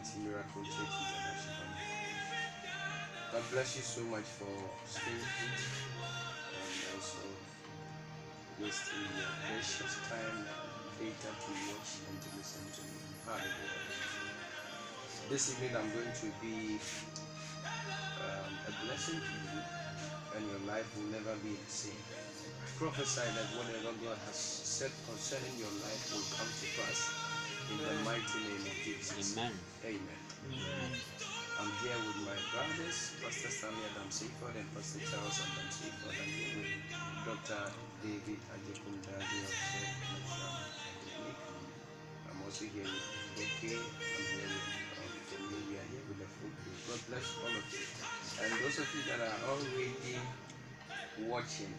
Infinity Miracle Church International. God bless you so much for staying here and also wasting your precious time and data to watch and to listen to me. Hallelujah. This evening I'm going to be a blessing to you, and your life will never be the same. I prophesy that whatever God has said concerning your life will come to pass in the mighty name of Jesus. Amen. Amen. I'm here with my brothers, Pastor Stanley Adam Seaford and Pastor Charles Adam Seaford. I'm here with Dr. David Ajekundaji of Self Natural Clinic. I'm also here with OK. I'm here with Femi. We are here with the full group. God bless all of you. And those of you that are already watching,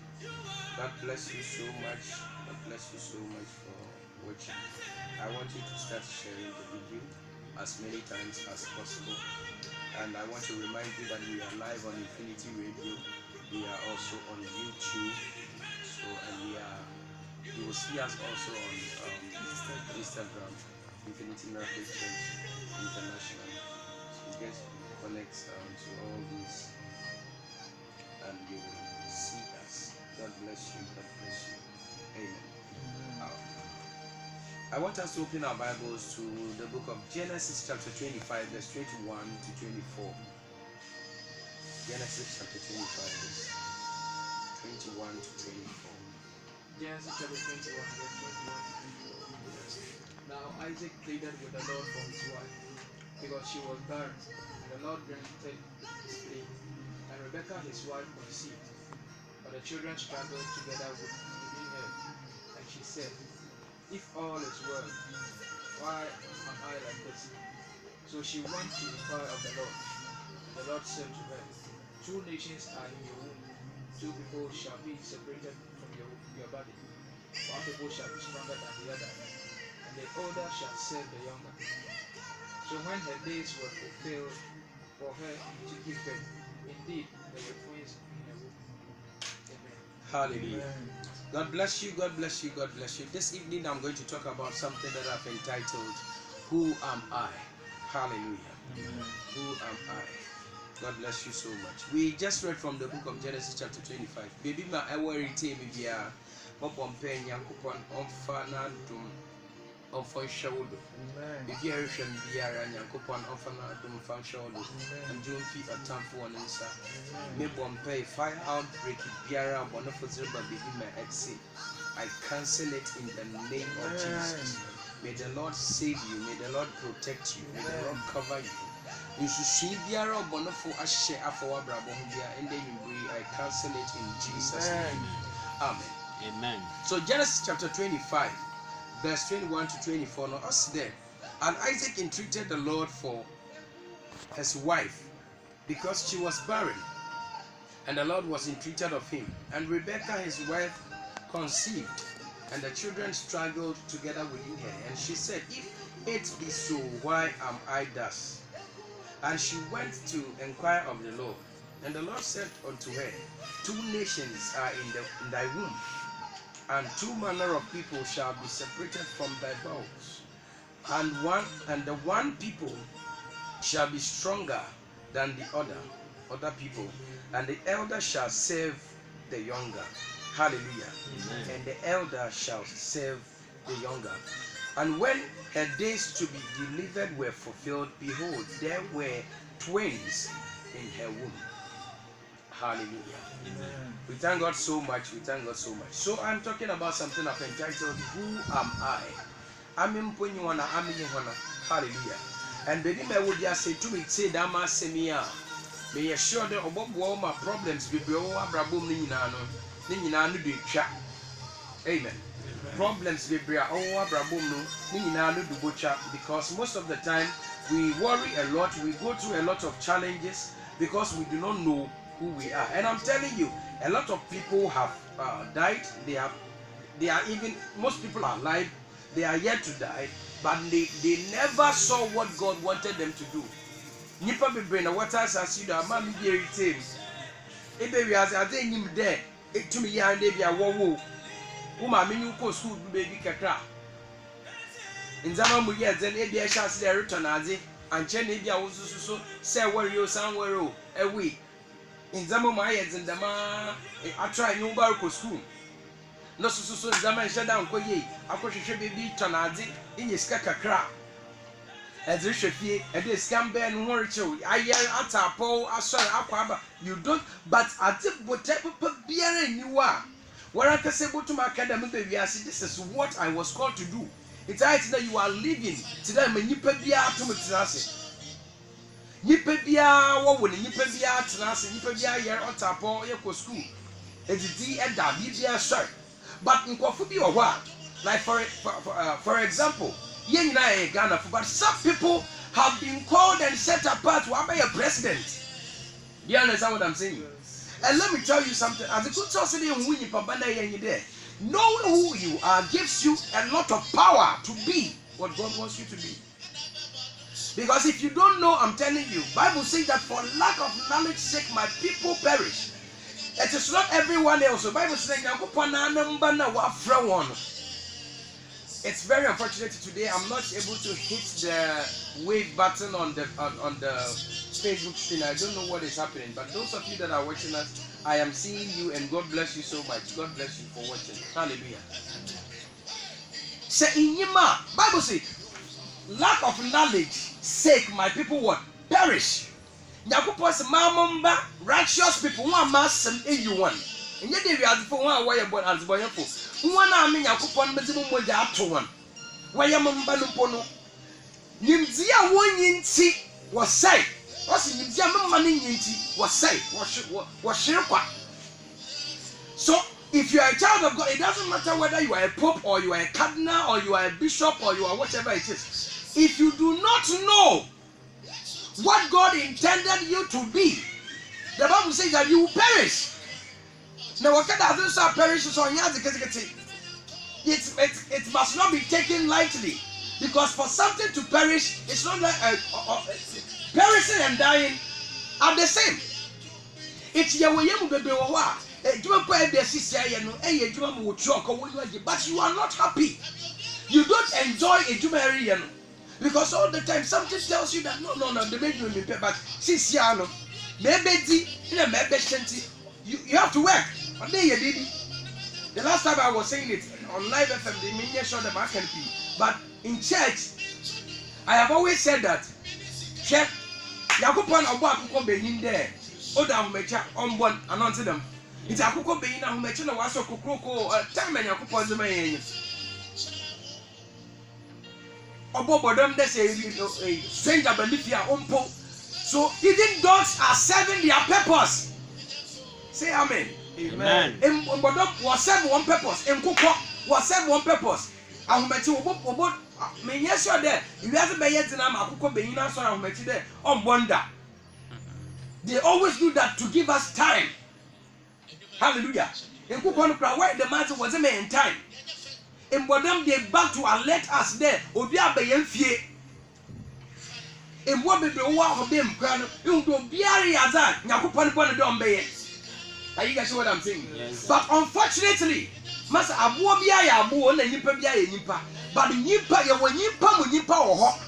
God bless you so much. God bless you so much for watching. I want you to start sharing the video as many times as possible. And I want to remind you that we are live on Infinity Radio. We are also on YouTube. So, and you will see us also on Instagram, Infinity Miracle Church International. So you guys connect to all these and you will see us. God bless you. God bless you. Amen. I want us to open our Bibles to the book of Genesis chapter 25 verse 21 to 24. Genesis chapter 25 verse 21 to 24. Genesis chapter 21 verse 21 to 24. Now Isaac pleaded with the Lord for his wife, because she was barren, and the Lord granted his plea. And Rebekah his wife conceived, but the children struggled together within her. And she said, "If all is well, why am I like this?" So she went to inquire of the Lord. And the Lord said to her, "Two nations are in your womb, two people shall be separated from your body. One people shall be stronger than the other, and the older shall serve the younger." So when her days were fulfilled for her to give birth, indeed there were twins in her womb. Amen. Hallelujah. God bless you. God bless you. God bless you. This evening I'm going to talk about something that I've entitled, Who Am I? Hallelujah. Who am I? God bless you so much. We just read from the book of Genesis chapter 25. Baby ma ewe rite mi bia popompe nyankopon onfa na dum onfa hwewodo. Bibi a hwehwem biara nyankopon onfa na dum fa hwewodo. Njo mfi atamfo won nsa. Me bompe fire outbreak biara bonofo zirba baby ma exit. I cancel it in the name of Jesus. May the Lord save you. May the Lord protect you. May the Lord cover you. Nsusu biara obonofo ahye afawa brabo ho bia ende nyimbre I cancel it in Jesus name. Amen. Amen. So Genesis chapter 25 verse 21 to 24 now us there. And Isaac entreated the Lord for his wife because she was barren, and the Lord was entreated of him. And Rebekah his wife conceived, and the children struggled together within her. And she said, "If it be so, why am I thus?" And she went to inquire of the Lord. And the Lord said unto her, "Two nations are in thy womb, and two manner of people shall be separated from thy bowels. And the one people shall be stronger than the other people, and the elder shall serve the younger." Hallelujah. Amen. And the elder shall serve the younger. And when her days to be delivered were fulfilled, behold, there were twins in her womb. Hallelujah. Amen. We thank God so much. We thank God so much. So I'm talking about something I've entitled, Who Am I? I'm in Punywana, I'm in Yohana. Hallelujah. And baby, my would just say to me, say, Dama Semia. May you assure the above all my problems be bro, Abrabum Ninano do chat. Amen. Problems be bria, oh, Abrabum Ninano do butcher, because most of the time we worry a lot, we go through a lot of challenges because we do not know who we are. And I'm telling you, a lot of people have died. They are even, most people are alive. They are yet to die, but they never saw what God wanted them to do. Nipa bebre na what else as you da man be irritate. Ebe we as ade nyim there, etumi ya ande bia wo wo ma me nyu ko school bi baby kakra. Nzama mu ye zen e bia sha se return ade and Jenny Bia was so say where you somewhere a week. In Zama in the ma, I try new barco school. No so Zaman shut down Koye, I could should be Tonadi in your skaka crap. As you should be, and this can be and worry you. I yell at our pole, I saw up, you don't, but I did whatever beer you are. Where I can say, go to my academy, baby, I see this is what I was called to do. It's right that you are living today, when you pay beer to me to Nipebia, what would Nipebia, Tanas, Nipebia, year or tapo, your school. It's the and Bibia, sir. But in Kofubi or what? Like for example, Yen I Ghana, but some people have been called and set apart to be a president. Do you understand what I'm saying? And let me tell you something. As a good society in Winnie Pabana Yen there, knowing who you are gives you a lot of power to be what God wants you to be. Because if you don't know, I'm telling you, Bible says that for lack of knowledge sake, my people perish. It is not everyone else. The Bible says it's very unfortunate today. I'm not able to hit the wave button on the Facebook screen. I don't know what is happening. But those of you that are watching us, I am seeing you, and God bless you so much. God bless you for watching. Hallelujah. Say in Yima, Bible says, lack of knowledge sake, my people what? Perish. Nyakupos mamamba righteous people who are massam one. And yet they are for one way about as boyful. One army Yakupon Mezimu Moja up to one. Wayamambanupono. Nimzia one yinti was say. What's Nimzia money yinti was say. Was shirpa. So if you are a child of God, it doesn't matter whether you are a pope or you are a cardinal or you are a bishop or you are whatever it is. If you do not know what God intended you to be, the Bible says that you will perish. Now, what kind of perish is on it must not be taken lightly, because for something to perish, it's not like perishing and dying are the same. It's but you are not happy. You don't enjoy a because all the time something tells you that no, the baby will be paid, but since maybe you have to work. The last time I was saying it on live FM, they made sure that I can be. But in church, I have always said that check Yakupon Oba being there. Oda Mecha on one announcing them. It's Akuko being a Mechana was so Kukroko time and Yakupon the main. Obobodom, there's a stranger Benifia Ompo. So even dogs are serving their purpose. Say amen. Amen. Mbodom was serve one purpose. Mkuko was serve one purpose. Ahumeti obo me yes you there. You have to be yet na Akuko be na so ahumeti there on wonder. They always do that to give us time. Hallelujah. Mkuko no cry why the matter was in time. Mbodom they back to alert us there. Obi abeyen fie. Mbo bebe wo ahobem kra no. You do biari azan. Nyakopon pon do mbeye. Are you guys what I'm saying? Yes. But unfortunately, Master Abuo bia ya abuo na nyipa bia ya nyipa. But nyipa ya wonyipa mu nyipa wo ho.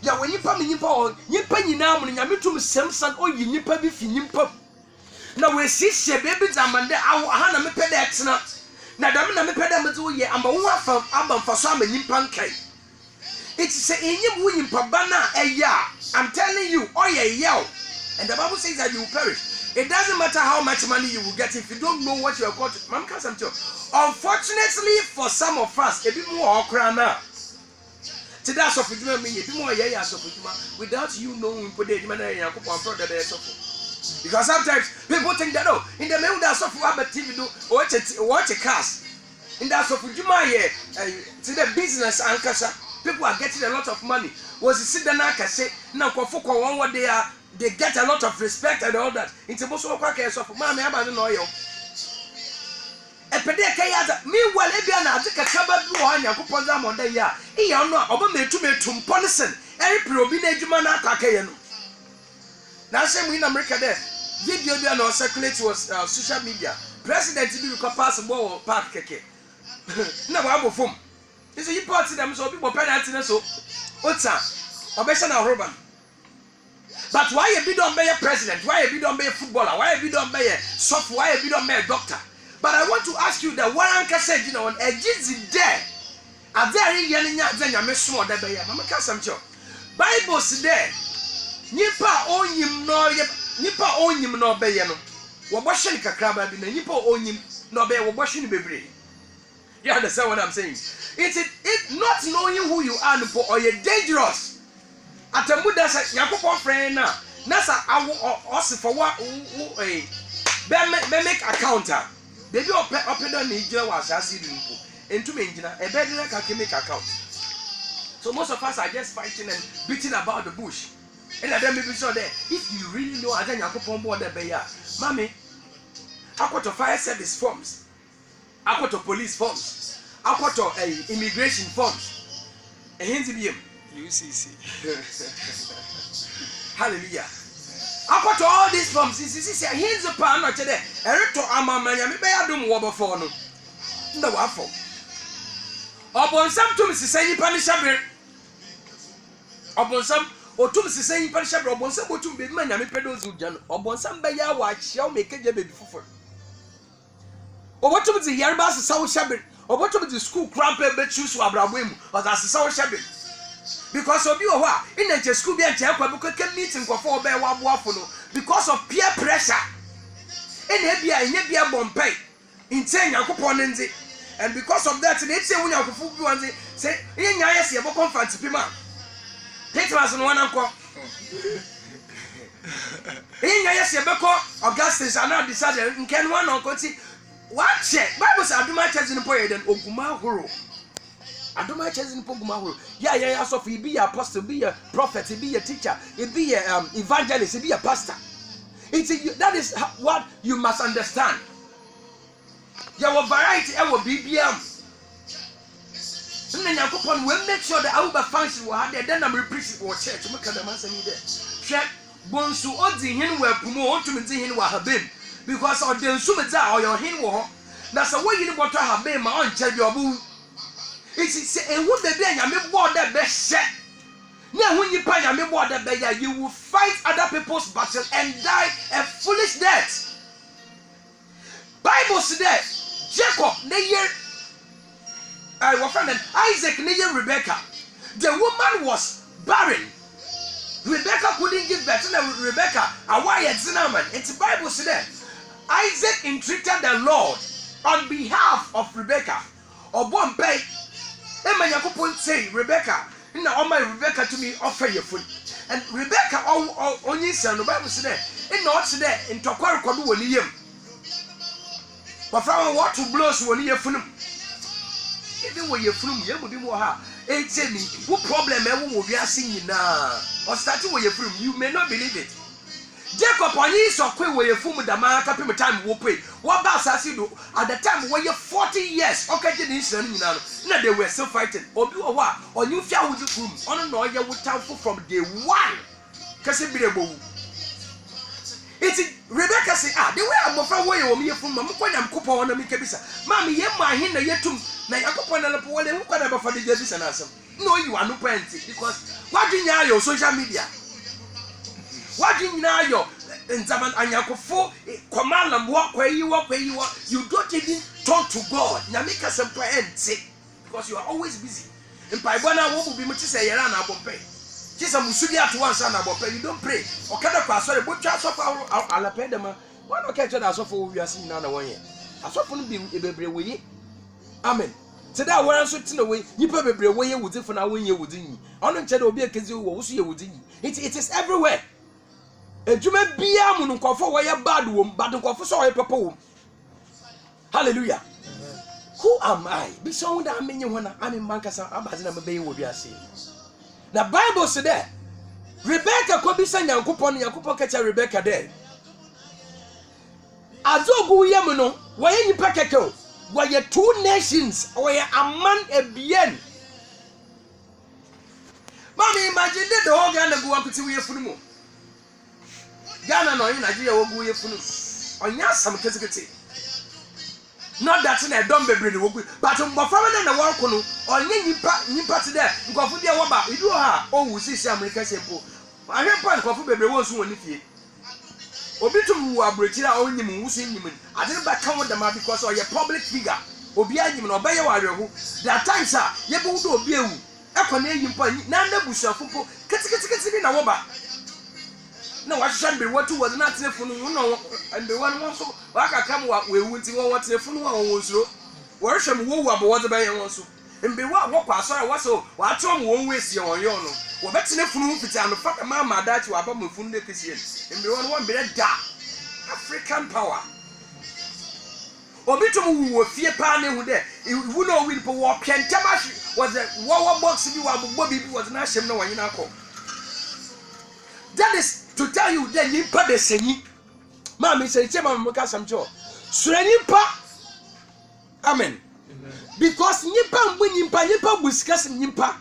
Ya wonyipa mu nyipa wo. Nyipa nyina mu nyame tum semsan oyi nyipa bi fi nyipa. Na we sishe baby zamande aha na mepede etena. Na dam na mepede meze wo ye amba wo afa aba mfaso ama nyipa nkai. It say enyim wo nyimpa bana eya. I'm telling you, oye yell. And the Bible says that you will perish. It doesn't matter how much money you will get if you don't know what you are called to. Unfortunately for some of us, a bit more okra now. Today, so for you, a bit more yeah, so for you, without you knowing, put the money in your cup because sometimes people think that oh, in the middle that's of what TV do watch a cast. In that so for you, to the business and casa, people are getting a lot of money. Was it sit down and say now for one what they are. They get a lot of respect and all that. It's most of our case of Mammy Abandon oil. A pedicaya, meanwhile, Ebiana, I take a cabin on your coupons on the year. He are not over me to me to Ponison, every probina Jumana Kakayano. Now, same in America there. Video no circulate was social media. President to be passable park keke. No, I will form. It's a party them so people penalty so. What's up? obesha na roba. But why you be don't be a president? Why you be don't be a footballer? Why you be don't be a soft? Why you be don't be a doctor? But I want to ask you that one anchor said, you know, a jizi there. Are there any then you miss more than be a mama some job. Bible's there. Nipa on him no be no. Wabashing kakraba be nipa on him no be wabashing be. You understand what I'm saying? It's not knowing who you are or you're dangerous. At a muda say Yakupon friend now. Nasa I for what make a counter. Baby open on Niger was as you into me a better can make account. So most of us are just fighting and beating about the bush. And then maybe so there. If you really know, I think Yakupon board the bear. Mommy, I got to fire service forms. I got to police forms. I got to immigration forms. A handsy beam. UCC. Hallelujah. I got all these forms. This here's the pan not today. Erecto amamanya me be adum wo before no. Nda wafo. Obonsam tum sisani panishabre. Obonsam otum sisani panishabre obonsam otum be manya me pedo zuja no. Obonsam be ya wa chia o mekeje baby fofo. Obotum zi yarba sawo shabre. Obotum zi school crampe be choose wa abrabo emu. Oza sawo shabre. Because of you in the school be a meeting for because of peer pressure. In Hebia Bombay, in 10 Yakuponenzi, and because of that, they say when you say, in Yas, you will conference Pima. Take us on one uncle. In Yas, Yabeko, Augustus, are not decided, and can one uncle see what check? Bibles are too much as in the poet and Oguma Huru. I don't mind chasing Poguma. Yeah, so he be a apostle, be a prophet, he be a teacher, he be a evangelist, he be a pastor. That is what you must understand. There will variety, there will BBM. And then you will make sure that our function will have there. Then I'm preaching for church. Look at the man saying there. Check Bonsu Odi hin where promote to me hin have been because of the Sumida or your hin war. That's the way you want to have been my own child your boo. It's a woman be and you board that best set. Now when you pay and board that you will fight other people's battle and die a foolish death. Bible says Jacob near Isaac near Rebecca. The woman was barren. Rebecca couldn't give birth to Rebecca. A wired cinnamon. It's Bible says Isaac entreated the Lord on behalf of Rebecca. Or one pay. Emma Yakupon say, Rebecca, now my Rebecca to me offer your food. And Rebecca, on your son, the Bible said, in not today, in Tokwara Kodu will yim. But from what to blows will you from? Even when you're from, you will be more hard. Hey, tell me, what problem ever will be asking now? Or starting where you're from, you may not believe it. Jacob on his or quay where you're from with the man, time will pay. What about Sassido at the time when you're 40 years? Okay, now they were still fighting. Or do a what? Or you fell with the room. On an oil would tell from day one. It's Rebecca say, the way I'm afraid where you are from Mamma when I'm couple on the Mikabisa. Mammy, yet my hin, yet to Nayakopon and a poor and who can ever for the judges and answer. No, you are no plenty because what do you know your social media? What do you know your in Zaman and Yakofo command and walk where you are, you don't even talk to God. Namika some say because you are always busy. In Paibana won't be much to say around our pay. Just a Musulia to one son about pay, you don't pray. Or can I pass sorry, but just of our Alapedama. Why not catch us off we are seeing another one year? I saw from be every way. Amen. So that one so in a way, you probably away with it for now when you would in. On the channel be a case you will see you would in. It is everywhere. And you may be a moon for why a bad womb, but don't go for so a papa. Hallelujah. Who am I? Be so that I mean, when I'm in Mancasa, I'm a baby will be a scene. The Bible said that Rebecca could be sent a coupon, your coupon catch a Rebecca there. Azobu Yamuno, why you pack a coat? Why you 2 nations, or a man a bien. Mommy, imagine that the whole Ghana go up to your funeral. Ghana no in Nigeria will go your funeral. On your some casicity. not that in a dumb baby, but on Bafana and the walk on nipa today, Cofudia Waba, you do her, oh, see America simple. I have one Cofu baby was one if you. Obitum who are British or him who sing him. I didn't back count them because of your public figure. Obia him or by your there are times, sir, you both do be you. Equine him point, Nanda Busha, Kitty in a woba. No, I shan't be what was not the phone, and the one wants to come what we would see what's the phone was. Worship woo up was by your also. And be what I saw was so, what Tom won't waste your own. Well, that's enough room to tell the fuck mamma that you are from Fundicus. And be one be a dark African power. Obitum who fear panning with there. If you know, will walk and Tamash was a war box you are Bobby was not shame no one in our call. That is to tell you that you put the singing. Mammy said, Mamma, some joy. Srenipa. Amen. Because Nipa when Nipa whiskas and Nipa.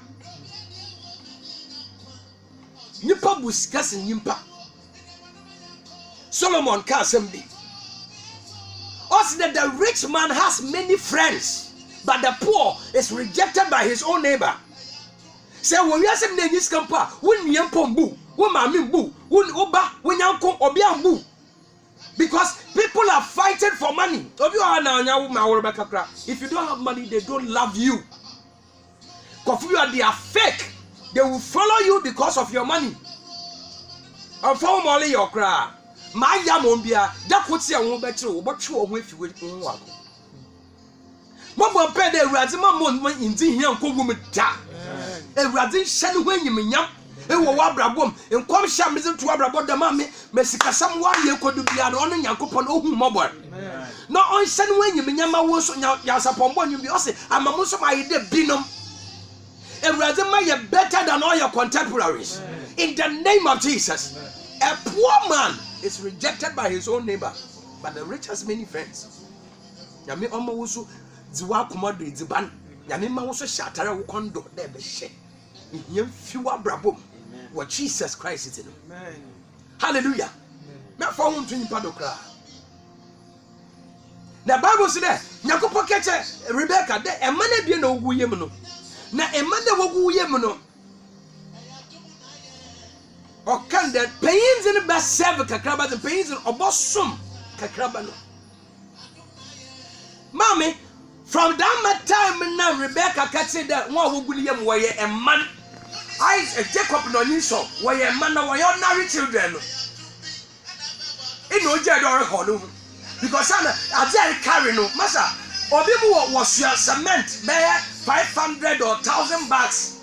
Nipa whiskas and Nipa. Solomon can't assembly. Also, that the rich man has many friends, but the poor is rejected by his own neighbor. So when you ask him, "Name campa, when you boo, when mammy boo, when oba, when you come obian boo," because people are fighting for money. If you don't have money, they don't love you. Because they are fake. They will follow you because of your money. And for only your cry. My yamombia, that puts you on better, but you are with you. Mama paid a Razima Mon in the young woman. A Razin Shan when you mean yam. A wabra boom, and come shambles to Abra the mammy, Messica, someone you could be an honor Yakupon Ohu mobile. No, on San when you mean Yama was on Yasapon one, you be also, I'm a Muslim idea binum. A Razima better than all your contemporaries. In the name of Jesus, a poor man is rejected by his own neighbor, but the rich has many friends. Yami Omo Ziwa Kumadu Ziban, Yamima also Shatara Wukondo, there be shame. In fewer brabo, what Jesus Christ is in. Hallelujah. Not for one to Padokra. The Bible said, Nakopo catch Rebecca, a man be no Guyemono. Na a man that will Guyemono. Or can the pains in the best serve Kakraba, the pains in Obosum Kakrabano. Mammy, from that time now, Rebecca can say that one who William were a man. I Jacob no Niso, were a man of ordinary children. In no Jador Holu. Because I dare carry no, Massa, or people was your cement, bear 500 or 1,000 bucks.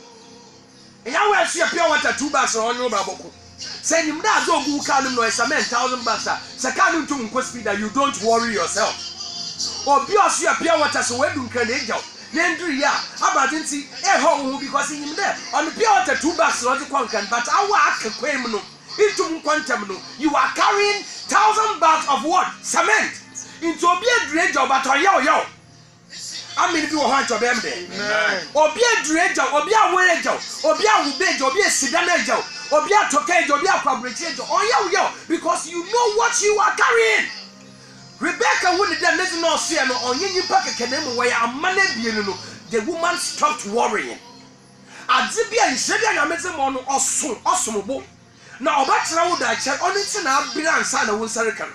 And I will see a pure water 2 bucks on your baboko. Send him that dog who can't know a cement 1,000 bucks. Sakanu to Nkwespi that you don't worry yourself. Or be a pure water so when you can angel. Then 3 years, about didn't see a home because in him there on the pure water 2 bucks or the concan, but I work a quemino into Quantamino. You are carrying 1,000 bags of what? Cement into a beer dredge of a yo. I mean, if you want to be there, or be a dredge, or be a wager, or be a wubage, or be a sedanejo, or be a tokage, or be a fabricator, or yo, because you know what you are carrying. Rebecca wouldn't have let no see no on you pack a canemo where a man the woman stopped worrying. Azibia and Sedia Yamezamon awesome. Now, that's how I check on it and I'll be answered a Winsarican.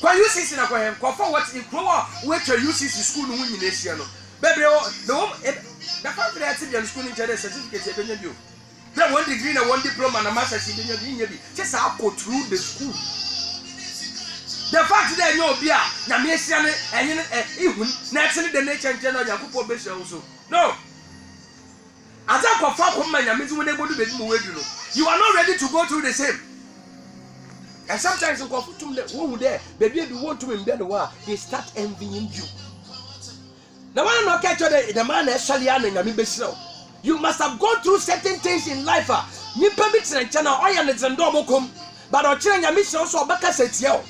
Why you see in a cohen, what in Croa, which are using school in Nasiano. Baby, the woman, the fact that I school in certificate in you. That 1 degree and 1 diploma and a master's in the just I'll go through the school. The fact that you be a Namesian and even naturally the nature and general Yakupo Bishop also. No. As I perform my Yamis when they go to the you are not ready to go through the same. And sometimes you go to the woman there, baby, you want to embed the war, they start envying you. Now, I don't know catch the man actually and you must have gone through certain things in life. You permit and channel oil and double come, but our children are missing also back as it's yell.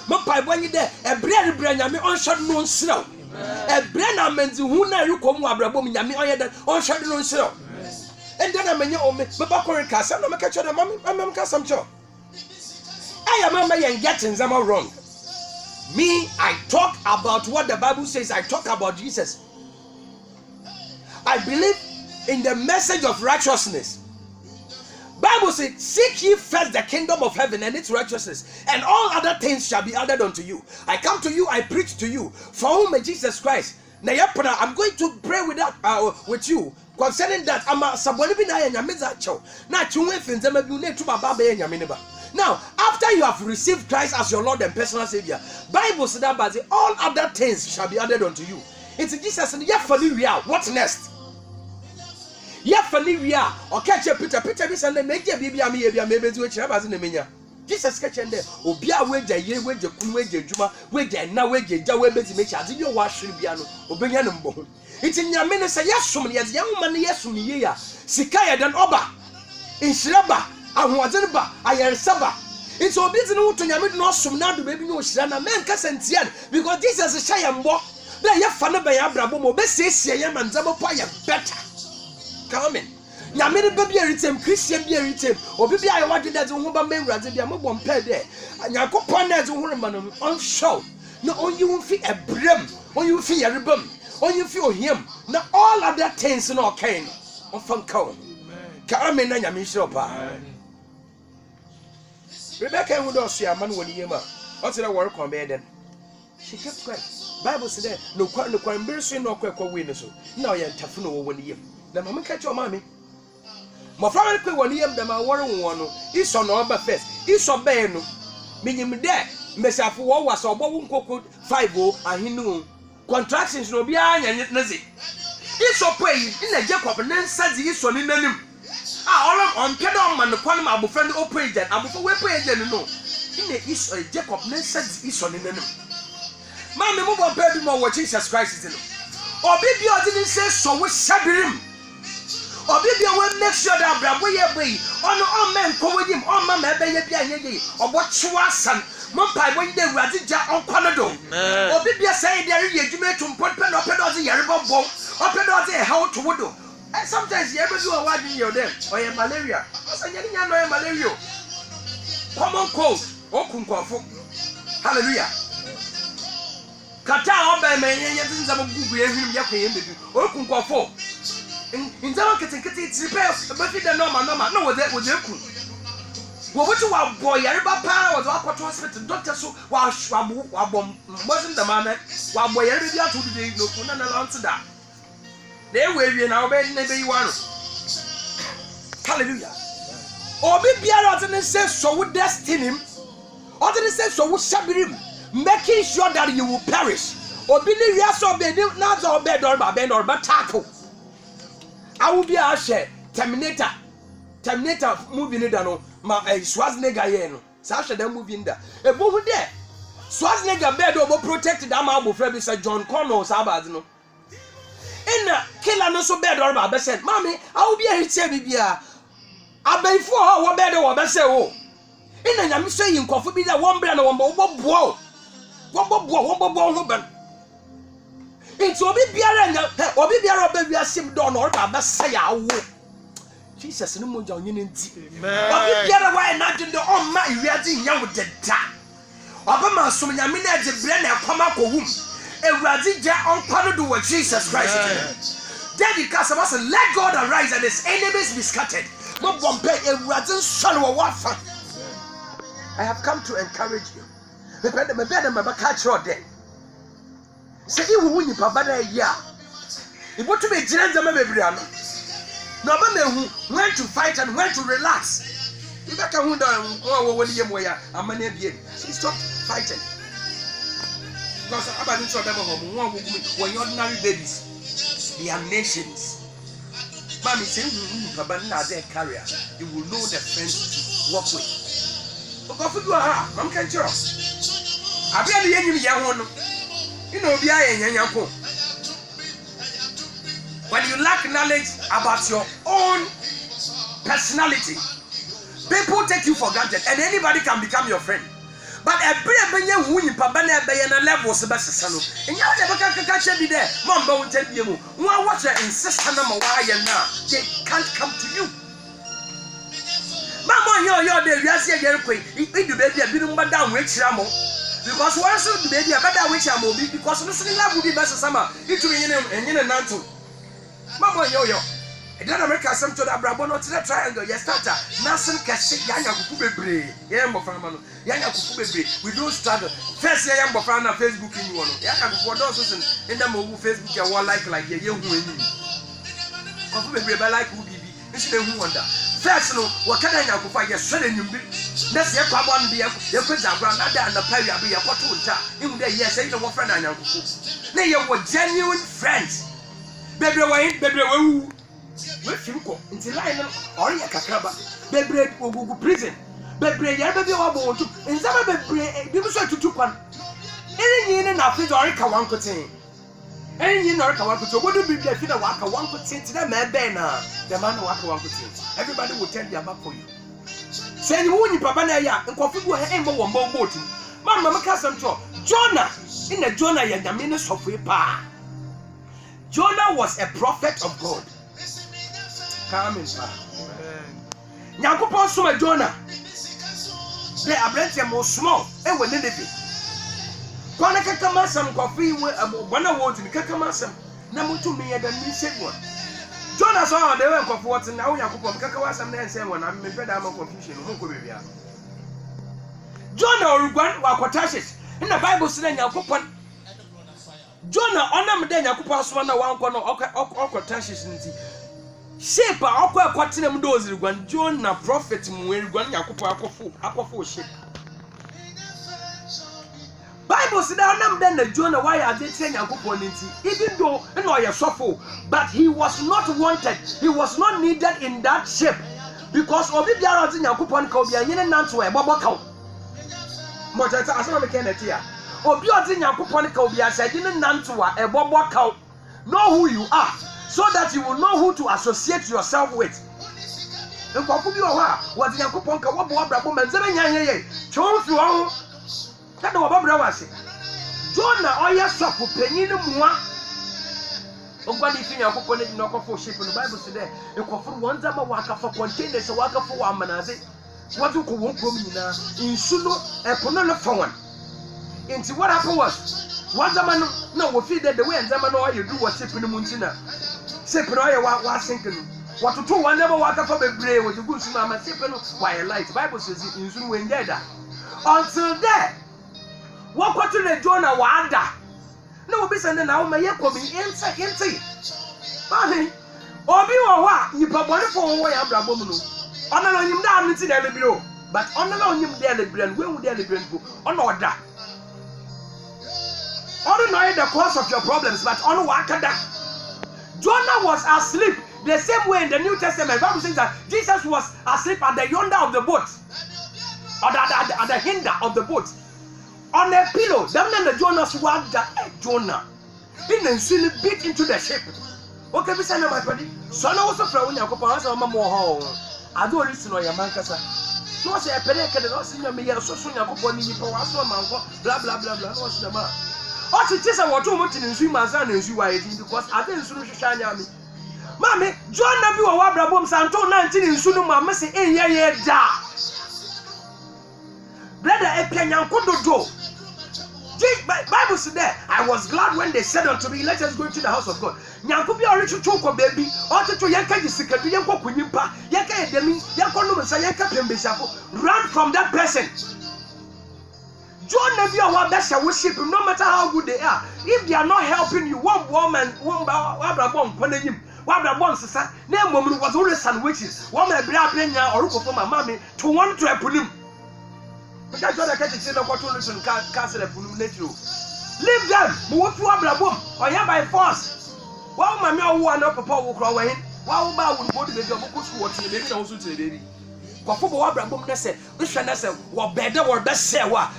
Mopai when you there, a bread brand yami on shot no snow. A brand means who now you come wabrabom yami on shot no snow. And then I mean, you me, Babakori Cassa, no catch the mamma, Cassam Cho. I am a man getting them all wrong. Me, I talk about what the Bible says. I talk about Jesus. I believe in the message of righteousness. Bible says, seek ye first the kingdom of heaven and its righteousness, and all other things shall be added unto you. I come to you, I preach to you, for whom is Jesus Christ. Now, I'm going to pray with you concerning that. Now, after you have received Christ as your Lord and personal Savior, Bible says that all other things shall be added unto you. It's Jesus and what next? Peter be send Peter Jesus catch and there. Obia weja ye weja kun weja juma weja na weja ja we beti mecha ade yo wa hwere bia no obenya no mbo. Iti nyame ne se yesum ne ye man ne yesum ye ya sika ye den oba inhireba ahoɔden ba ayaresaba. Iti obi ti no to nyame no som na do be bi no hira na men kasa ntia because Jesus sha ye mbo be ye fa no be ya brabo mo be siesie ye manzamo pa ye better. Come in. Nyame ne baby eritem Christian bi eritem obi bi aye wade dat ho ba mawurade bia mo bom pɛ de Nyankopɔn na ze ho rema no on show no on you fi ebrem on you fi yerebam on you fi ohiem na all other things no okay no on fan ka come na nyame hye pa. Rebecca who do so man woni yema o tell work on be den she kept quiet. Bible said no kwa mbere no kwa we no so na o ye ntafo no wo woni yem na mama ka cho mama my friend pay one year them awore won no iso no ba first iso be no minyim de mesafo wo was obo nkoko 50 ahinu contractions no bia anya neze iso pay na Jacob na nsazi iso ni nanim all on pedo man kwan ma abofra no open agent abofra we pay agent no ina iso Jacob na nsazi iso ni nanim ma me mo bo pay bi mo wo Jesus Christ no obi bi odi ni say so we shabirim Obibia will make sure that brabo ye boy ono on men ko wim on ma ma be ye bia nye obo chewa san mo pai bo de wurade ja on kwanodo obibia say there ye dwuma tumpot pe no pe do ze yare bo ope do ze how to wodo and sometimes you ever do a word in your them or your malaria asanya nya no malaria common cold okunkofo hallelujah kata oba me nye nza mo gugu ye hwim ye kwen bebi okunkofo in zaman kete tripe but the normal no was eku wo wuti wa boy yare ba pa was wa kwato hospital doctor so wa bom wasn't the man wa boy yare bi atu de no kuna na lance da na we na obe ne be yiwa no hallelujah obi biara ot ne say so with destiny ot ne say so with shabirim making sure that you will perish obi ne ria so be na zo obe do ba tackle I will be a share Terminator movie in no ma Schwarzenegger ye no Sasha that movie in there e bo hu there Schwarzenegger bed obo protect that man bo friend Sir John Connor sabad no ina killer no so bed or ba be said mommy I will be a hit bibia abaifo ha wo bed wo be say o ina nyame so yi nkofo bi da won bra na won bo ho ban it's obi biara ba wiasim do no ba ba say awo Jesus no mo jaw nyine nti obi biara why na de on ma iwiade nya wo deda oba ma som nyame na de bre na kwama kowum ewrade ja on kwano do with Jesus Christ David Kasabas let God arise and his enemies be scattered mo bompe ewrade son wo wafa I have come to encourage you me better me ba catch your day say you win papa na ya ibo to be jira nzama bebre ano na ba mehu when to fight and when to relax you back hu da wo yem we ya amana bie she stop fighting because about it so that when ordinary babies they are nations mami say papa na dey carrier you will know the friends to work with because you are mam kan chiro abi na yenyim ye ho no you know be a when you lack knowledge about your own personality people take you for granted and anybody can become your friend but every benye hu nipa ba na be na levels be sesa no enya na be ka che bi there mom ba won tell mu won watch the insist na ma wa ye na they can't come to you mama yo de wiase ye rekoi idu be bia bi no mba down we kira mo because once the baby a better which am obi because no so love will be best sama it to nyene nanto mama yo e dey America some to that brabo no to the triangle you starter nasin kase ya nyakufu bebre ya mbofra ma no ya nyakufu bebre we don't struggle first ya mbofra na Facebook ni wono ya nyakufu do so sin enda mo Facebook ya one like ye hu eni kofu bebre ba like hu bibi nsi na hu wonder first no wakada nyakufu ya swele nyumbi na se kwa bwa nde ya kweza agora na da na pawi abe ya koto nta ihu de yes say no wo friend na nyakufu na ye wo genuine friends bebre we we fim ko nti line no ori ya kakraba bebre ogugu prison bebre ya bebe wa bo wotu nzama bebre bi so tutu kwan eni ni na prison ori ka wankoten eni ni ori ka wankoten obodu bibia fi na wa ka wankoten ti na ma ebe na the man wa ka wankoten everybody will tell their back for you say ni woni papa na ya nkofu bu he embo wo mbo botu mama ka sam to Jonah ya nyame ne sofo pa Jonah was a prophet of God. Come in, Nyankopon soma Jonah. They abrante mo small e we Nineveh. Kwana kakama sam kofi we bwana wodi kakama sam na mutu me yada ni segwa. Jonah so on the way kofi what na wo Nyankopon kakawa sam na ense wona me peda am confusion mo ko bebia. Jonah orugwan wa Tashish. In the Bible say Nyankopon Jonah onam de Nyankopon so na wanko no okwa Tashish nti shape akwa kwatenam do ozirigwan Jonah prophet muwerigwan Nyankopon akofo shape Bible said onam de na Jonah why are they saying Nyankopon nti even though no ye sofo but he was not wanted, he was not needed in that shape because obi biara odi Nyankopon ka obi anyene nanto e bobo ka mo tata asema me kenetia obi odi Nyankopon ka obi asadi ne nanto a e bobo ka know who you are so that you will know who to associate yourself with. Nkofu bi wo ha wo odi Nyankopon ka wo bo abrabo manzeme nyanye chonfi wo kada wo babra wase Jonah oya sopo penyin muwa ogwani fi Nyankopon ne nokofo ship no Bible say there nkofu wonza ma waka fa container se waka fo wa manaze wadu ko won krom nyina insu no epono no fa wan enti what happened was wonza ma no wo fi the way nzama no oya du wo ship no muntina ship no oya wa sink no watoto wan never waka fa bebre wo dugu nsu ma ship no why light Bible says insu no wendeda until there what to the Jonah wanda no be send na wo ye komi enti mani obi wo wa nipa bone fo wo ya brabo mu no ona no nyim da nti na lebiro but ona no nyim da lebiro we hu da lebiro go ona oda ona know the cause of your problems but ona wa kada Jonah was asleep the same way in the New Testament Bible says that Jesus was asleep at the yonder of the boat or at the hinder of the boat on a pillow. Them and the Jonah swag that Jonah in the silly beat into the ship. Okay, we send my buddy. So now what's the flower? Nyankopon say mama ho. I don't listen to your man kasa. No say a peleke the no senior me so Nyankopon ni po aso manko blah blah blah blah no say the man. O ti say what to mutin nsu mansa na nsu wa edi because I think nsu no hwehwa anya me. Mama, Jonah bi wo wa brabom santo 19 nsu no ma me say enye da. Brother Epianyankododo. Bible said there, I was glad when they said unto me, let us go into the house of God. Nyankobi orichu choko baby, ototo yanka jisikadu yanko kunyimpa, yanka edemi, yanko numsa yanka pembesafo. Run from that person. John never want that worship no matter how good they are. If they are not helping you, one woman, one wabrabon panenyim, wabrabon sisa, name woman was always sandwiches. One may bra brenya or ruko for my mommy to one to punim. Because God can say no what to listen castle punim nature. Leave them. Move to wabrabon or ya by force. Well, my meal one up papa will crawl away. Wow, ba would go to the job of school to the baby also to the baby.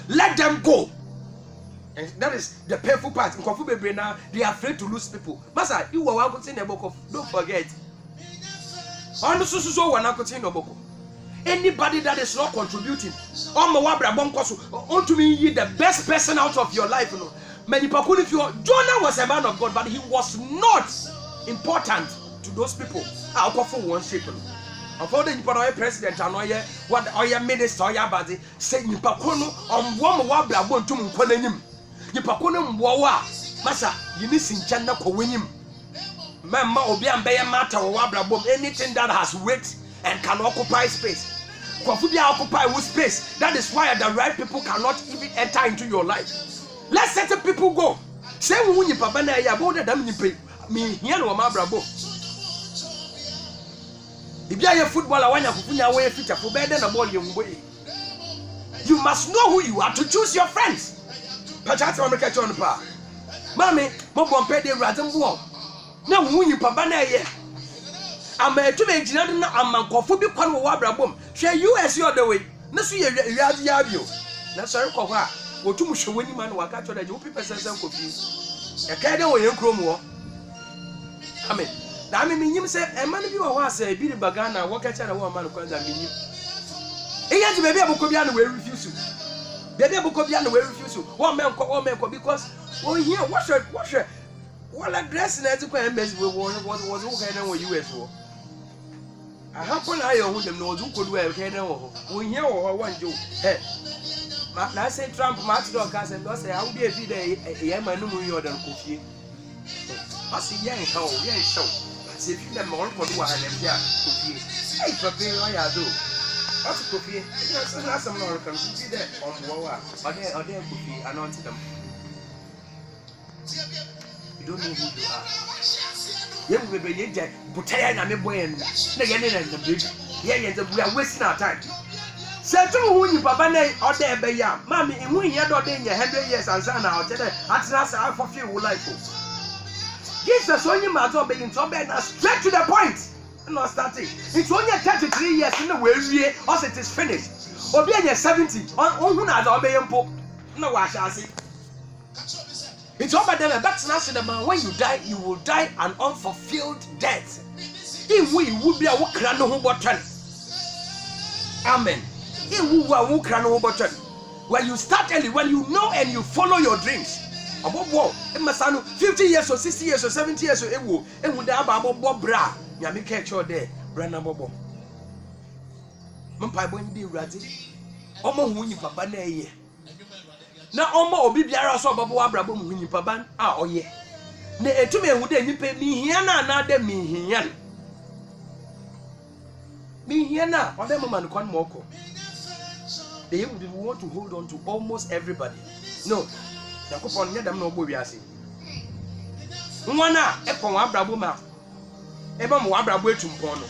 Let them go. And that is the painful part. They are afraid to lose people. Master, you were welcome in the book of don't forget. Anybody that is not contributing, to me the best person out of your life. Many people, if you Jonah was a man of God, but he was not important to those people. I'll go for one shape. Afọ de nipa na ɔyɛ president ano ɔyɛ what ɔyɛ minister ɔyɛ abade sɛ nipa ko no ɔmboa mo wa bra bo ntum nkɔ n'anim nipa ko no mboa wo a masa yini sinkyɛn na kɔ w'anim memma obi ambɛyɛ matter wɔ wa bra bom anything that has weight and can occupy space kɔfu bi occupy wo space. That is why the right people cannot even enter into your life. Let certain people go. Say wo nipa ba na ya bo da dam nipa me hia no ma bra bom. If you are a footballer, when you are a future for better than a ball, you must know who you are to choose your friends. Pachati America on the park. Mammy, Mobon Pede Razambo. Now, who you Pabana ye? I'm a two engineer, I'm a coffee con wabra boom. Share you as you are the way. No, see a Yabio. That's our cover. Or too much winning man, what I told you people say some confused. A caddy or your chromo. Amen. I mean, you say, a man of you are say, be the bagana, walk at a woman who comes and be you. Yes, baby, I will come down the way refuse you. Baby, I will come down the way refuse you. One man, because, oh, here, what's your, what a dress and as a quite mess with was okay on what you as well. I happen I own them, no, who could wear a head over. We hear or one you. Hey, I say Trump, Martin or Cousin, don't say, I'll be a video, a young man who you're than coffee. I see young how, young show. If you have more for one and yeah, cookie. Hey, Papi, I do. What's a cookie? Yes, and that's some more see that on Wawa. Or their cookie, announce them. You don't know who you are. You will be in Jack, Butaya and Boyan, again and the bridge. Yeah, we are wasting our time. Say to who you Pabane or there be ya, Mammy, and we had ordained your 100 years and son out there. That's not our for few life. Jesus only matter being so bad straight to the point. Not starting. It's only 33 years in the way or it is finished. Or being 70 on who has obeyed po. No, I shall see. It's over there. That's not the man. When you die, you will die an unfulfilled death. If we would be a woman who button. Amen. If we were a woman who button. When you start early, when you know and you follow your dreams. Above war, it must 50 years or 60 years or 70 years or ewo, and would have a bra. Yami catch your day, Brana Bobo. Mampa won't be ratty. Omo win papa nay. Now, Omo be biara so Babu Abrabum win paban, oh ye. Ne to me would then pay me here now, me here. Me here now, or them man con moko. They would want to hold on to almost everybody. No. Yakupon nye dem no bo wiase nwana ekon abrabo ma eba mo abrabo etumpon no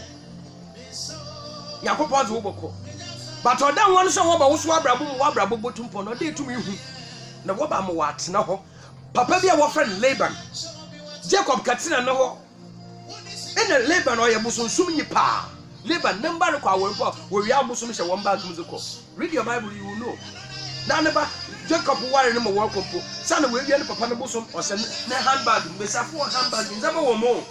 Yakupon zo boko but odan won so wo ba wo so abrabo mo abrabo botumpon no dey tumi hu na wo ba mo watena ho papa bi a wo friend Laban Jacob katina no ho ene Laban o ye busonsum nyi pa Laban number ko awon wo wi abusum hye won bag muziko read your Bible you will know na neba Jacob worry no more compo. Son we be papa no bosom or send na handbag, be sa for handbag in zama wo mo.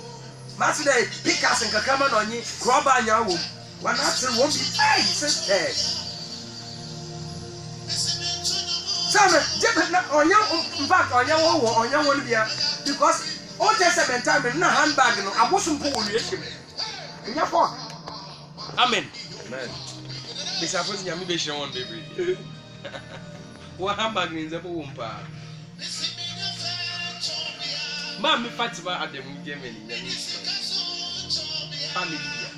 Master dey pick us and kakama no nyi, kroba nya wo. One after won't be hey, sister. Son, Jacob na onya in fact onya wo bia because Old Testament time na handbag no abosom po wo yeshim. Nya for. Amen. Amen. Be sa for nya me be share one baby. What handbag means a boom pa. Mammy Fatima at the Germany. Hallelujah.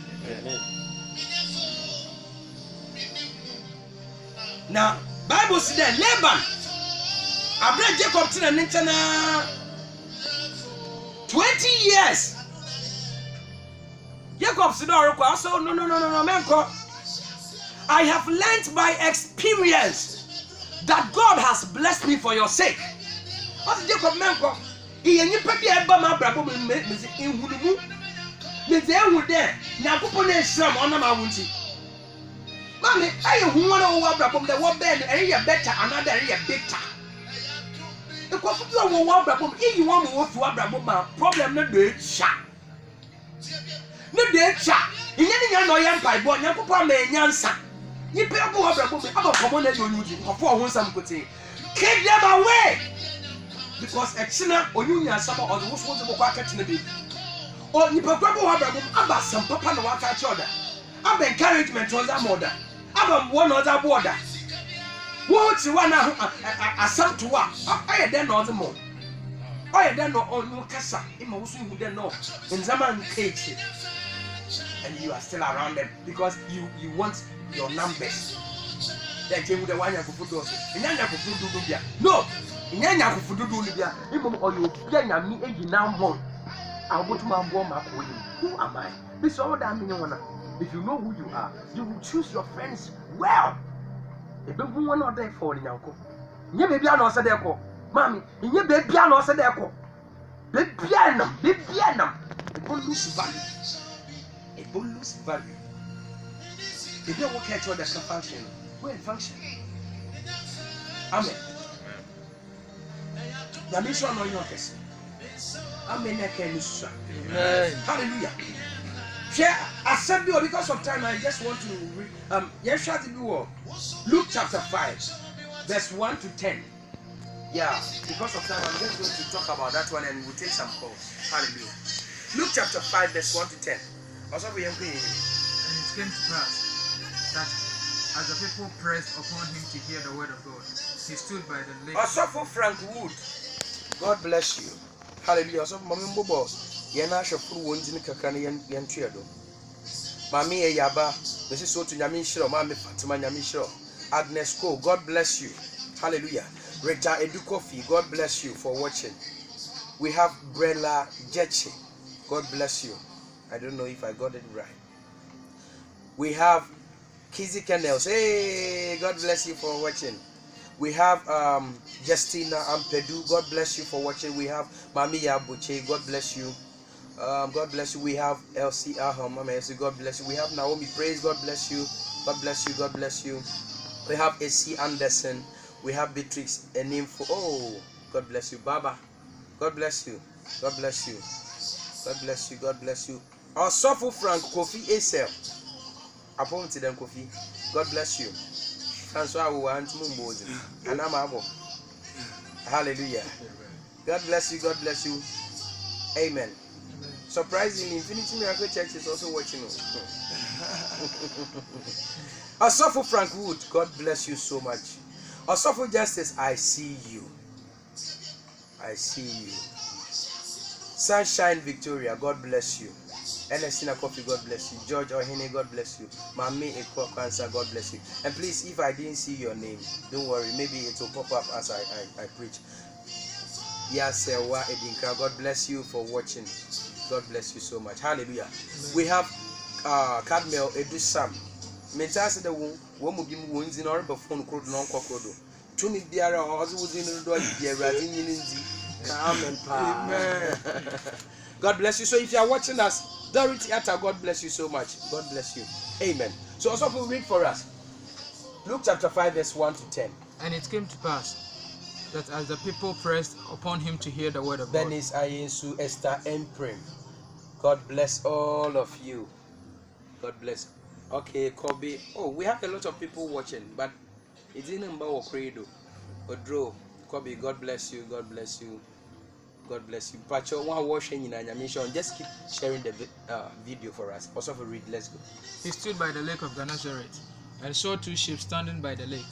Now, Bible says that Laban, I brought Jacob to the internal 20 years. Jacob said, "So no, man. I have learned by experience that God has blessed me for your sake." What Jacob menko? He any pebi eba ma brabo me ehunu me ze ehu de nyakopo na ehram ona ma wunti. Mami, aye hu wona wo brabo de wo be no eye better another eye better. E ko fu wo wo brabo e yi wo mo wo fu brabo ma problem no de cha. No de cha. Inye ni nya no ye mpai bo nyakopo ma enyansa. You pay up over the about common energy for 400 kote. Keep them away because Exina or Union Summer or the most of the market in the big. Or you pay up over about some papa no waka chorda. I'm encouragement on that mother. I'm one other border. What's the one I sent to what? I don't know the more. I don't know on no casa. In my who don't know. In Zaman cage. And you are still around them because you want your numbers. Then came with the one you could do. No. Nyanya kufudu libya. Imom or you play me egi now more. I want my bomb. Who am I? This all that meaning one. If you know who you are, you will choose your friends well. If you one not there for the uncle. Nye baby I know said there ko. Mommy, nye baby I know said there ko. Baby I it won't lose value. It won't lose value. If you work at all the function, where function? Amen. The mission on your case. Amen. Hallelujah. Share, I said because of time, I just want to read. Yes, shall do Luke chapter 5, verse 1 to 10. Yeah, because of time, I'm just going to talk about that one and we'll take some calls. Hallelujah. Luke chapter 5, verse 1 to 10. Also, we are praying. And it came to pass that as the people pressed upon him to hear the word of God, he stood by the lake. Also for Frank Wood. God bless you. Hallelujah. Also, Mammy Bobo. Yana shafuru wonzi ni kakani yantuado. Mami Yaba. This is so to Yamishro. Mami Fatima Yamishro. Agnes Ko. God bless you. Hallelujah. Rita Edukofi. God bless you for watching. We have Brella Jeche. God bless you. I don't know if I got it right. We have Kizzy Kennels. Hey, God bless you for watching. We have Justina Ampedu. God bless you for watching. We have Mami Yabuche. God bless you. God bless you. We have LC Aham. Mama LC. God bless you. We have Naomi Praise. God bless you. God bless you. God bless you. We have AC Anderson. We have Beatrix Enimfo. Oh, God bless you. Baba. God bless you. God bless you. God bless you. God bless you. Our Sofo Frank Kofi Esel. Upon to them Kofi. God bless you. Francois Mumbozi. And I'm able. Hallelujah. God bless you. God bless you. Amen. Surprisingly, Infinity Miracle Church is also watching us. Asofo Frank Wood, God bless you so much. Asofo Justice, I see you. I see you. Sunshine Victoria, God bless you. Ernestina Coffee, God bless you. George Ohene, God bless you. Mami Ekwa Cancer, God bless you. And please, if I didn't see your name, don't worry, maybe it will pop up as I preach. Yasewa Edinka, God bless you for watching. God bless you so much. Hallelujah. Amen. We have Cadmel Edusam. Mentas the woman be wounds in order phone code non cocodo. To me, there are also within the door. Amen. God bless you. So if you are watching us, Dorothy Atta, God bless you so much. God bless you. Amen. So also read for us. Luke chapter 5, verse 1 to 10. And it came to pass that as the people pressed upon him to hear the word of God. Benis Ayensu Esther Emprim. God bless all of you. God bless. Okay, Kobe. Oh, we have a lot of people watching, but it didn't about credo. Odro, Kobe, God bless you. God bless you. God bless you. Pacho, one watching in animation. Just keep sharing the video for us. Also for read. Let's go. He stood by the lake of Gennesaret and saw two ships standing by the lake.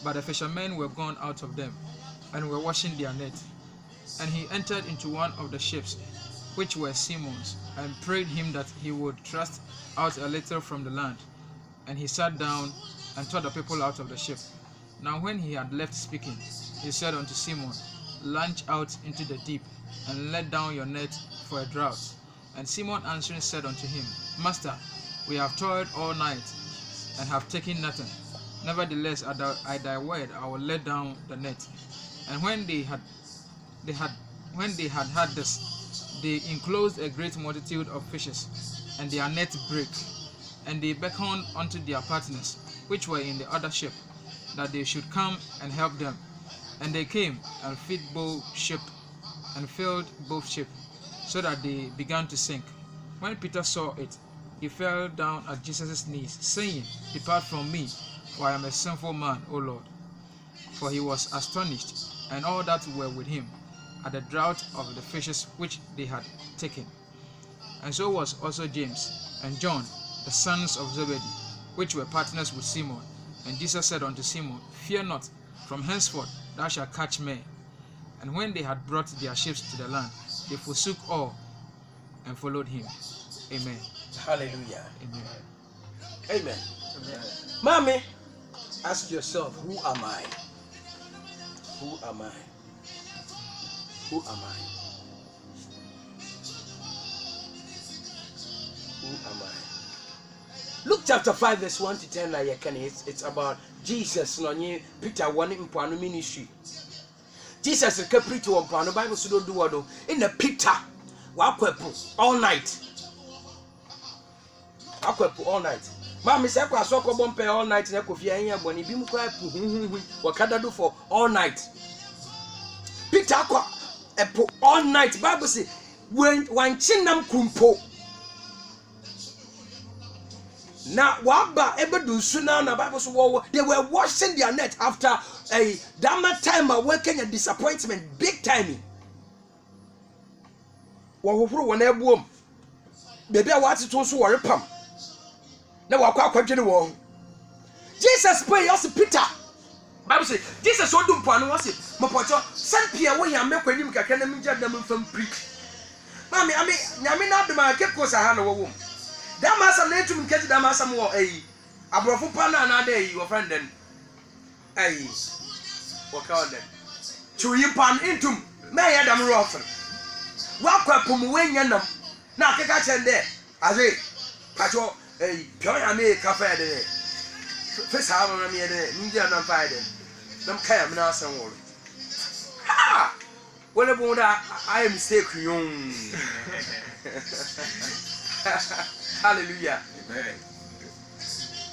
But the fishermen were gone out of them and were washing their net. And he entered into one of the ships, which were Simon's, and prayed him that he would thrust out a little from the land. And he sat down and taught the people out of the ship. Now when he had left speaking, he said unto Simon, Launch out into the deep, and let down your net for a draught. And Simon answering said unto him, Master, we have toiled all night, and have taken nothing. Nevertheless, at thy word, I will let down the net. And when they had this, they enclosed a great multitude of fishes, and their net brake. And they beckoned unto their partners, which were in the other ship, that they should come and help them. And they came and filled both ship, so that they began to sink. When Peter saw it, he fell down at Jesus' knees, saying, Depart from me, for I am a sinful man, O Lord. For he was astonished, and all that were with him, at the draught of the fishes which they had taken. And so was also James, and John, the sons of Zebedee, which were partners with Simon. And Jesus said unto Simon, Fear not, from henceforth thou shalt catch men. And when they had brought their ships to the land, they forsook all and followed him. Amen. Hallelujah. Amen. Amen. Mommy, ask yourself, who am I? Who am I? Who am I? Who am I? Luke chapter 5 verse 1 to 10. It's about Jesus. Peter one in Pano ministry. Jesus is preach one Pano Bible so do what in the Peter all night. All night. Mama say kwa so ko bompe all night na kofi anya boni bi mu kwa pu wakada do for all night. Peter kwa epo all night. Bible say when one chinam kumpo na waba ebedu suna na Bible so they were washing their net after a damn time working a disappointment big time. Wo hofro wona ebuom bebi a wati to so wore pam na wakwa akwadwene wo Jesus pray us Peter. Bible say Jesus odum pano was it mopocho sampia wo yam mekwanim kakra na mingya dam mfam preach. Mami ami nyame na adom akeko sa ha na wo that masam na etum nketi that masam wo abrofo pa na na dey your friend den what call them chuyi pan intum me ya dam rofen wakwa pum wenya nam na akeka chende aze pacho pyo ya me kafa de fesa ma me de ndia na fa de nam kaya me na asan wo ha wole bu da I mistake yun. Hallelujah. Amen.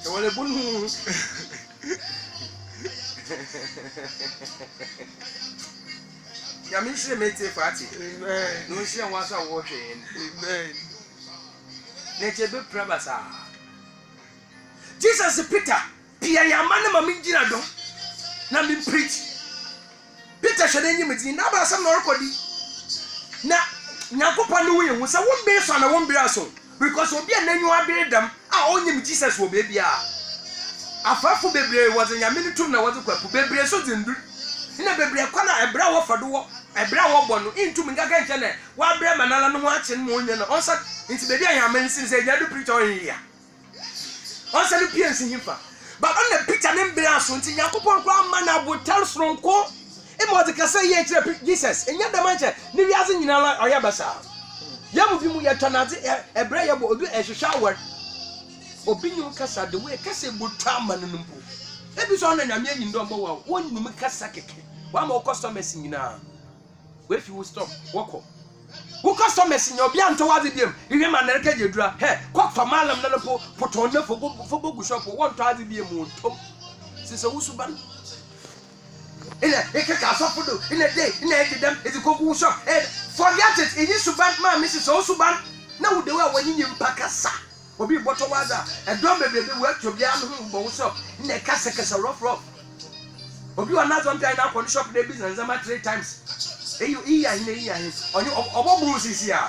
Wole bu nu ya mi se mete fati. Amen. No shi an wasa wo hwe. Amen. Neche be prabasa. Jesus Peter, pia ya mane ma mingina do. Na mi preach. Peter shede nyi meti na ba sam no rekodi. Na nyakopa no we hu se won be so na won be aso because obi ananyu abere dam a onyim Jesus wo be bia. Afafo bebre wo ze nyame nitum na wo ze kwapu bebre so zindu. Ina bebre kwa na ebra wo fado wo ebra wo bɔ no intum ngaga nche na wa bra manala no ho ache no onya na onsa nti be dia yame nsin se nya do preacher onya onsa no pie nsin himfa but on the picture nem bra so nti yakopon kwa ma na botal sronko e mo de kasa ye kire Jesus enya da manche ni wiase nyina la oya basa ya mu bi mu ye tonade ebra ye bo obi ehwehwa war obi nyu kasa de we kasa botal ma no mpo e bi so na nyame anyi ndo mbo wa wonnu kasa keke wa ma customers nyina. If you will stop, walk up. Who customers in your bian to what them? You hear my neck, you draw. Hey, cock for malam, nanapo, put on the for shop for 1 to be a moon. Since a Usuban in a castle in a day, in a them is a cocoa shop. And forget it, it is to ban my Mrs. Osuban. Now they were when you Pacasa or be bottle water and don't be work to be able shop in a casa rough. Or you are not one time up on shop their business 3 times. You on your obobus is here.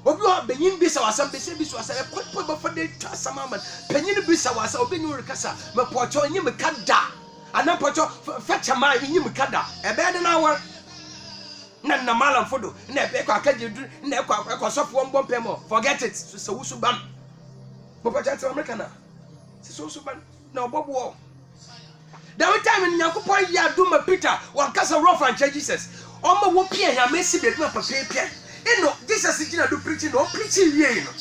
Obi benyin bisa wasam bese biso wasam put for the samaman penyin bisa wasa obi nu rekasa me pocho nyim kada ana pocho fetcha ma nyim kada e be de na war na malam fodo na e kwa kaje na e kwa sofo mbom pemo forget it so wusu ban mo pocho at America na so wusu ban na obobo. That time in Yakupon ya do my Peter one castle rough and Jesus. Oma wo pia ya mesi be no papa pia. Eno Jesus is do preaching no preaching ye no.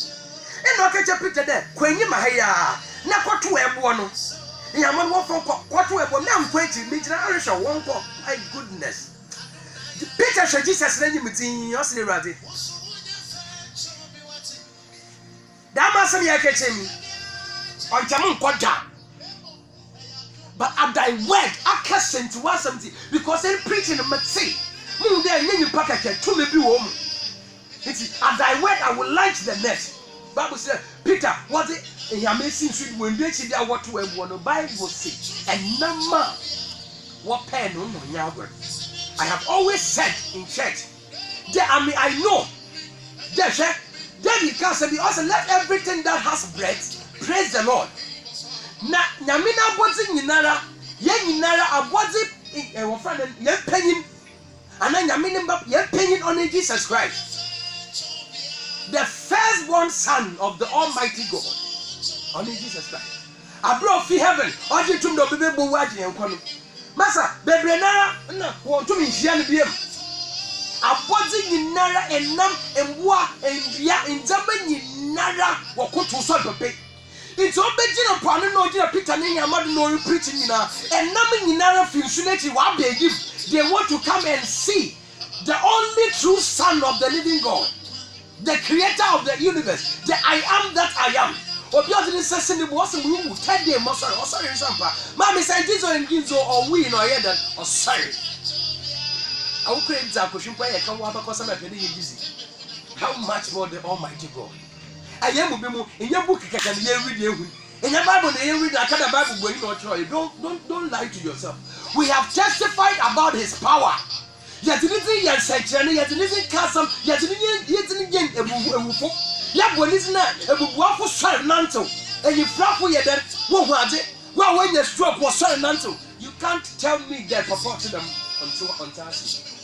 Eno ka Peter there kwanyi mahaya na kwato ebo no. Ya man wo fon kwato ebo na mkwachi me gina ahwehwe won ko. My goodness. Peter sha Jesus na nyimtin o se rade. Da ma sam ya kechemi. On cham nkoda. But at thy word, I cast into 170 because they're preaching a mercy. Moon there, you pack a to me be home. At thy word, I will launch the net. Bible said, Peter, was it a amazing sweet when they see that what to want to Bible say, and number what pen on your word. I have always said in church, I know, David can say, also let everything that has breath praise the Lord. Na nyamina abodi nyinara ye nyinara abodi wo friend ye panyin ana nyamina mba ye panyin on Jesus Christ, the firstborn son of the Almighty God, on Jesus Christ. Abro fi heaven oje tum do bebe bo waje enko no masa bebre nara na wo tum nhia ne biem abodi nyinara enam emboa enbia nzama nyinara wo koto so pepe. It's all Begina Pano, no Peter Yamad, no preaching in and nothing in our functionality. What they give, they want to come and see the only true Son of the living God, the creator of the universe, the I am that I am. Or beyond the necessity was a room, 10 days, or sorry, Mammy said this or Ginzo or we no head or sorry. I will create that question play a come because I'm a penny easy. How much more the Almighty God? I am in your book, you can read you. In your Bible, you read that kind of Bible when you try. Don't lie to yourself. We have testified about his power. Yet yet section, yet custom, yet and you flap for your dead. What was it? Well, when your stroke was so nanto, you can't tell me that purport to them until on Tassie.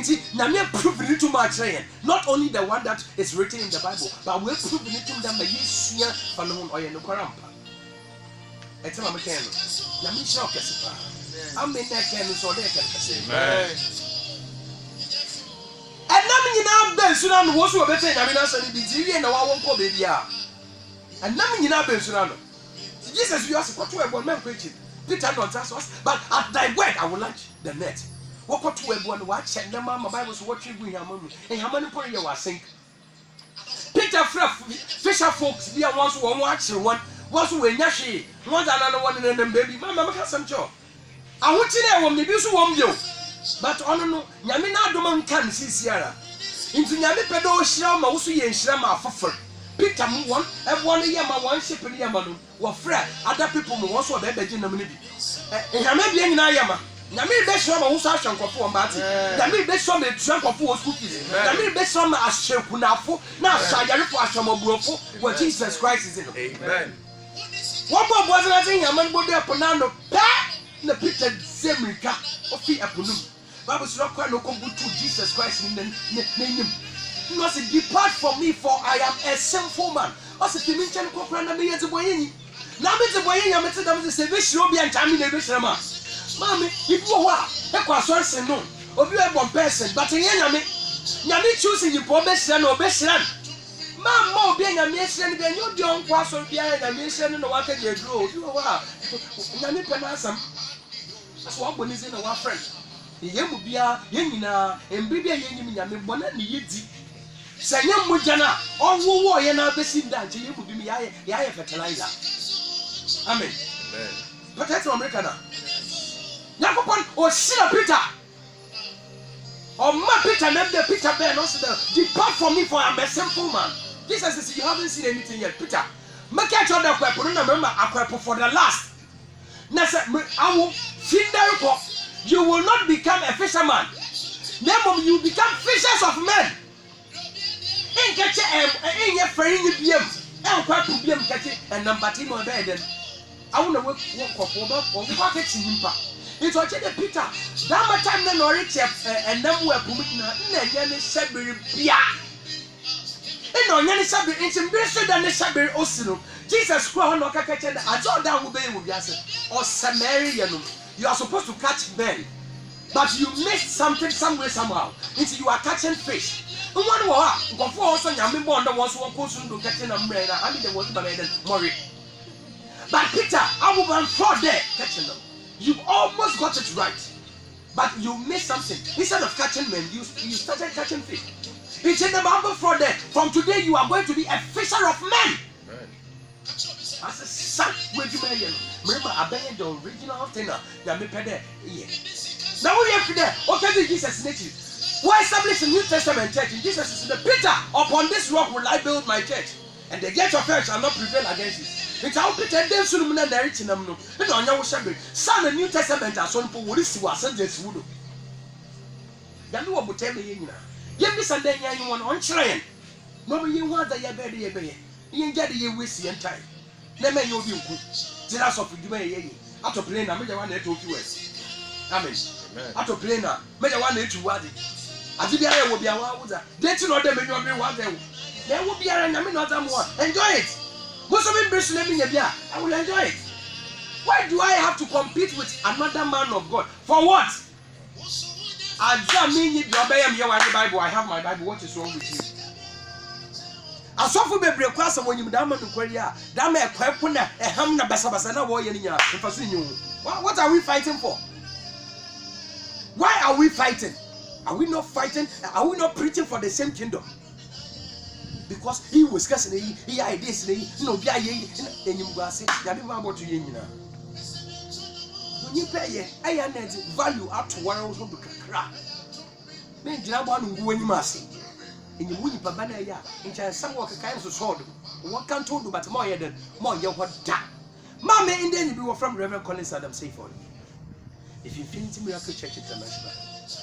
See, now we are proving it to my train. Not only the one that is written in the Bible, but we're proving it to them by year for no or no carampa. It's a mechanic. Now, me shock us. I'm in that can so they can say. And nothing in our bed soon was to better. I mean, I said, it's and I won't call baby. And nothing in our bed soon. Jesus, you ask what to a man preaching. Peter not us, but at thy word I will launch the net. What to everyone watch and the Mama Bible watching with your mummy and how many point you are saying. Peter Fisher folks, dear ones who watch one was when Yashi, one another one and then baby, Mamma has some job. I want to know when the abuse won't you. But on no, Yamina Doman can see Sierra. Into Yami Pedo Shama, also yen Shama for Peter one, everyone Yama, one ship in Yamanu, were fret, other people who also have a gentleman. And Yamabi and Yama. Yami be show ma wo sa hwenko fo mbati. Yami be show ma hwenko fo school fees. Yami be show ma ahwekunafo na ahwayarefo ahwemoburofo where Jesus Christ is in. Amen. What boy was not in Yaman body aponano pa na Peter Zemrika ofi aponum. Bible say no no come to Jesus Christ in name. No say depart from me for I am a sinful man. O say timi nchen kokora na me yeze boyenyi. Na me ze boyenyi amete dam say be shiro bia ntami na be shirama. Mommy, if you are a person, no, or you are one person, but in Yami choosing you for best or best son. Mamma being a mission, then you don't pass on behind a mission and what can you do? You are Yami Panasam. That's what one is in our friend. The Yamubia, Yenina, and Bibi Yami, one and Yidi. Sayam Mujana, all who are in our best in that you would be Yaya fertilizer. Amen. But that's American. Yakupon or Sina Peter or Ma Peter, named the Peter Ben, also depart from me for I am a simple man. Jesus says, you haven't seen anything yet, Peter. Make a child of weapon, remember, I for the last. Nasa, I will feed the you will not become a fisherman. Then you become fishers of men. In catch in your friend, you and quite to be catching and number 10 or bed. I want to work for pockets in Impa. It's what Peter. That time the Norwich and them were pumping and Sabri Pia. And on any Sabri, it's embraced than the Sabri Osino. Jesus Christ, no catch and I thought that would be with us or Samaritan. You are supposed to catch men, but you missed something somewhere somehow. It's you are catching fish. One more, before also Yami Bond was one person to catch an umbrella. I mean, there was Murray. But Peter, I will run for there catching them. You almost got it right, but you missed something. Instead of catching men, you started catching fish. It's in the Bible for that. From today, you are going to be a fisher of men. As a son, where you may remember, I beg the original thing. Now we have there. Okay, Jesus nature. Why establish a New Testament church? And Jesus is the Peter. Upon this rock will I build my church, and the gates of hell shall not prevail against it. It's how Peter then soon narrating them. No, on your shabby. Son, the New Testament as one for what is was sent this wood. Then what would tell me, Yebisa den yan won on kyerɛ no ye hu ada ye be ye ngade ye wesi entai na me ye obi nku tira so fuduma ye ato plane na me je wa na eto QS amen ato plane na me je wa na etu wade ade biara ye wo bia wa wuza deti no de me nyo me wa de wo na wo biara na me no ada mo enjoy it most of me be so na me nya bia I will enjoy it. Why do I have to compete with another man of God for what? I have my Bible. What is wrong with you? Asofu bebre kwa sa wonyim da ma nkwari a da ma ekwapo na eham na basa na wo ye nya mfaso nyu. What are we fighting for? Why are we fighting? Are we not fighting? Are we not preaching for the same kingdom? Because he was cussing he ideas no bia ye enyim guase ya be ma boto ye nyina. Onyi peye aya na value atoware so be kakra. Me jira bo anu ngu enyim ase. Enyim wunyi papa na ya ncha sam wo kakan so so do. Wo kan to do but more ye den more ye ho da. Ma me inde ni be from Reverend Collins Adam Sayford. If Infinity Miracle Church International,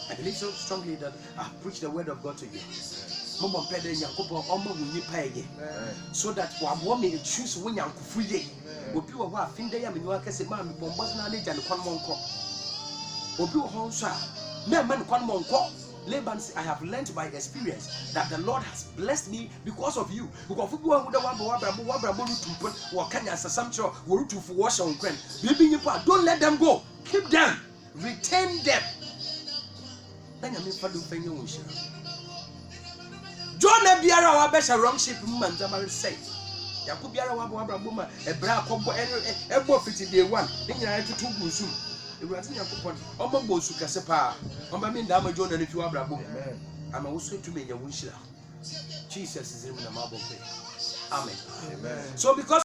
I believe so strongly that I preach the word of God to you. Mama pede nyankopon omo wunyi paye so that wo me choose wo nyankofu ye obi wo ha finde ya menyo akase ma me bombo na na ja ne kwan monko obi wo ho so a me man kwan monko Laban said, I have learned by experience that the Lord has blessed me because of you. Because if you want to don't let them go. Keep them. Retain them. John Biara wa besha wrong shape man Zamari say. Yakub Biara wa boma e bra kombo ebo fiti day 1. Ni nyina to busu. Ewurade Yakobon omo bosu kase pa. Omba mi nda ma John na fi wa bra bom. Ama wo so tu me nya wo nshira. Jesus is in na mabo. Amen. Amen. So because